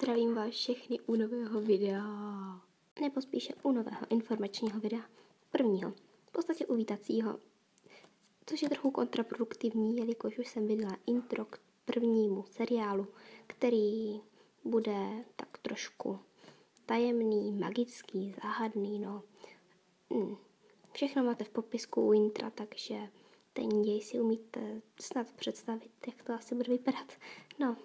Zdravím vás všechny u nového videa, nebo spíše u nového informačního videa, prvního, v podstatě uvítacího, což je trochu kontraproduktivní, jelikož už jsem vydala intro k prvnímu seriálu, který bude tak trošku tajemný, magický, záhadný, no. Všechno máte v popisku u intra, takže ten děj si umíte snad představit, jak to asi bude vypadat. No,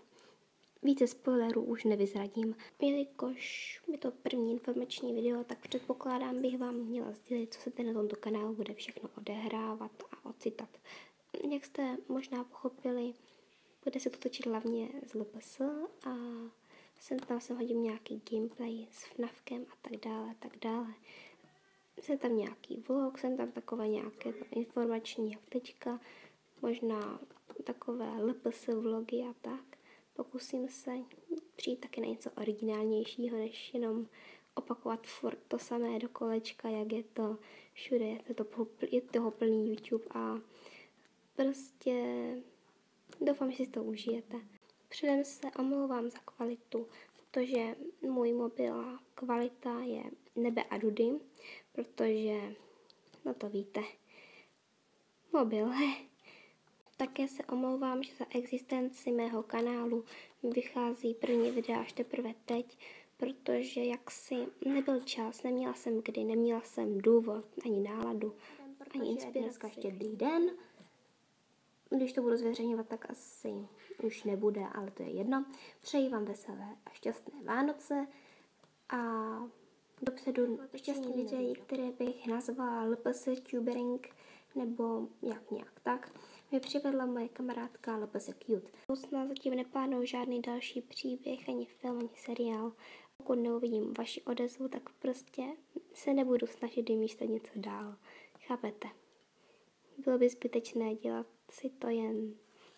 více spoilerů už nevyzradím. Jelikož je to první informační video, tak předpokládám, bych vám měla sdělit, co se tady na tomto kanálu bude všechno odehrávat a ocitat. Jak jste možná pochopili, bude se to točit hlavně z LPS a sem hodím nějaký gameplay s FNAFkem a tak dále, tak dále. Jsem tam nějaký vlog, jsem tam takové nějaké informační jak teďka, možná takové LPS vlogy a tak. Pokusím se přijít taky na něco originálnějšího, než jenom opakovat furt to samé do kolečka, jak je to všude, je toho plný YouTube a prostě doufám, že si to užijete. Předem se omlouvám za kvalitu, protože můj mobil a kvalita je nebe a dudy, protože, no to víte, mobil. Také se omlouvám, že za existenci mého kanálu vychází první videa až teprve teď, protože jaksi nebyl čas, neměla jsem kdy, neměla jsem důvod, ani náladu, ani inspiraci. Dneska Štědrý den. Když to budu zveřejňovat, tak asi už nebude, ale to je jedno. Přeji vám veselé a šťastné Vánoce a dopředu šťastný videí, které bych nazvala LPS tubering nebo nějak tak, mi přivedla moje kamarádka LPS Cute. Budoucna zatím neplánuju žádný další příběh, ani film, ani seriál. Pokud neuvidím vaši odezvu, tak prostě se nebudu snažit vymýšlet něco dál. Chápete? Bylo by zbytečné dělat si to jen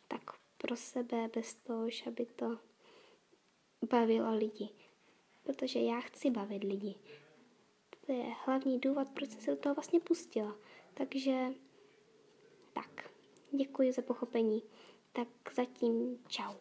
tak pro sebe, bez toho, aby to bavilo lidi. Protože já chci bavit lidi. To je hlavní důvod, proč jsem se do toho vlastně pustila. Takže tak, děkuji za pochopení. Tak zatím čau.